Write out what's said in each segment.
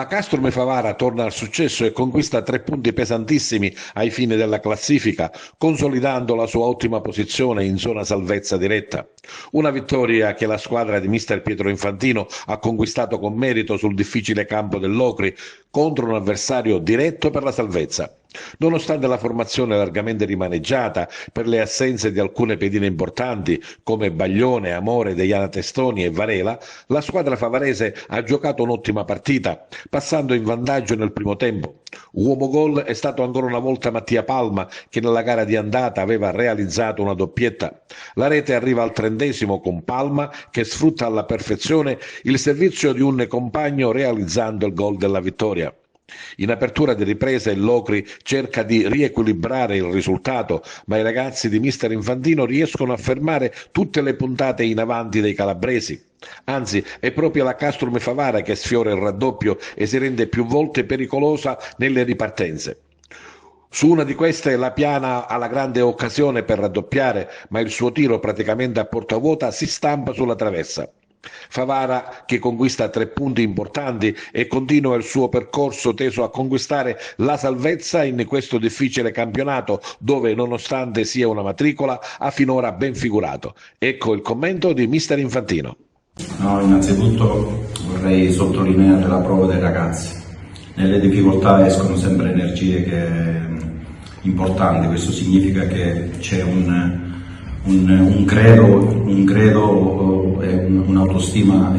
La Castrome Favara torna al successo e conquista 3 punti pesantissimi ai fini della classifica, consolidando la sua ottima posizione in zona salvezza diretta. Una vittoria che la squadra di mister Pietro Infantino ha conquistato con merito sul difficile campo dell'Ocri contro un avversario diretto per la salvezza. Nonostante la formazione largamente rimaneggiata per le assenze di alcune pedine importanti come Baglione, Amore, Deiana Testoni e Varela, la squadra favarese ha giocato un'ottima partita, passando in vantaggio nel primo tempo. Uomo gol è stato ancora una volta Mattia Palma, che nella gara di andata aveva realizzato una doppietta. La rete arriva al 30° con Palma, che sfrutta alla perfezione il servizio di un compagno realizzando il gol della vittoria. In apertura di ripresa il Locri cerca di riequilibrare il risultato, ma i ragazzi di mister Infantino riescono a fermare tutte le puntate in avanti dei calabresi. Anzi, è proprio la Castrome Favara che sfiora il raddoppio e si rende più volte pericolosa nelle ripartenze. Su una di queste la Piana ha la grande occasione per raddoppiare, ma il suo tiro praticamente a porta vuota si stampa sulla traversa. Favara che conquista 3 punti importanti e continua il suo percorso teso a conquistare la salvezza in questo difficile campionato dove, nonostante sia una matricola, ha finora ben figurato. Ecco il commento di mister Infantino. No, innanzitutto vorrei sottolineare la prova dei ragazzi. Nelle difficoltà escono sempre energie importanti, questo significa che c'è un credo e un'autostima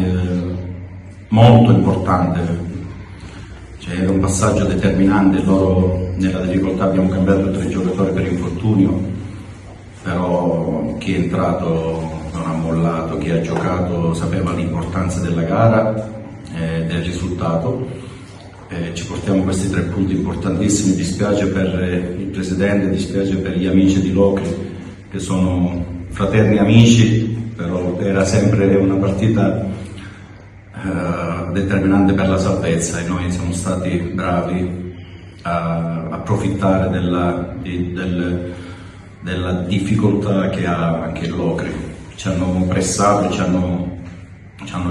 molto importante. C'è un passaggio determinante, loro nella difficoltà abbiamo cambiato 3 giocatori per infortunio, però chi è entrato non ha mollato, chi ha giocato sapeva l'importanza della gara e del risultato. Ci portiamo questi 3 punti importantissimi. Dispiace per il presidente, dispiace per gli amici di Locri, che sono fraterni amici, però era sempre una partita determinante per la salvezza e noi siamo stati bravi a approfittare della difficoltà che ha anche il Locri. Ci hanno pressato, ci hanno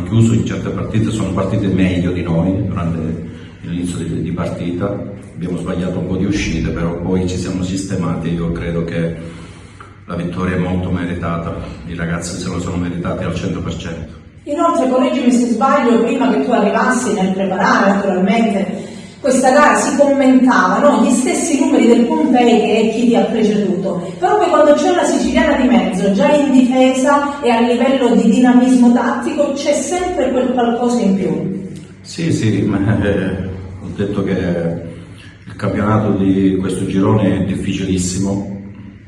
chiuso in certe partite, sono partite meglio di noi durante l'inizio di partita, abbiamo sbagliato un po' di uscite, però poi ci siamo sistemati. Io credo che la vittoria è molto meritata, i ragazzi se lo sono meritati al 100%. Inoltre, correggimi se sbaglio, prima che tu arrivassi nel preparare naturalmente questa gara si commentavano gli stessi numeri del Pompei che è chi ti ha preceduto, però poi quando c'è una siciliana di mezzo, già in difesa e a livello di dinamismo tattico, c'è sempre quel qualcosa in più. Sì, ma ho detto che il campionato di questo girone è difficilissimo,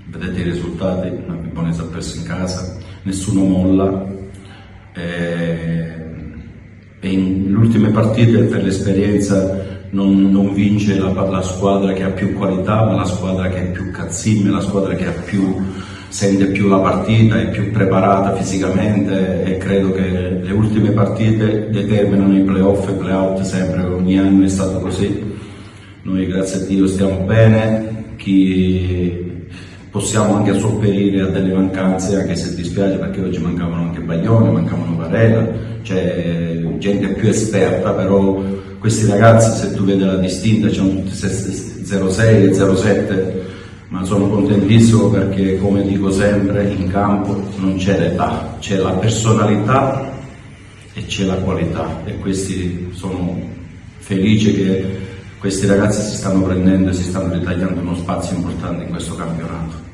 vedete i risultati, la Vibonese ha perso in casa, nessuno molla e nelle ultime partite per l'esperienza non vince la squadra che ha più qualità, ma la squadra che è più cazzimme, la squadra che sente più la partita, è più preparata fisicamente e credo che le ultime partite determinano i playoff e playout sempre, ogni anno è stato così. Noi grazie a Dio stiamo bene, possiamo anche sopperire a delle mancanze, anche se dispiace perché oggi mancavano anche Baglione, mancavano Varela, c'è gente più esperta, però questi ragazzi, se tu vedi la distinta, c'hanno tutti 06 e 07, ma sono contentissimo perché, come dico sempre, in campo non c'è l'età, c'è la personalità e c'è la qualità e questi sono felice che questi ragazzi si stanno prendendo e si stanno ritagliando uno spazio importante in questo campionato.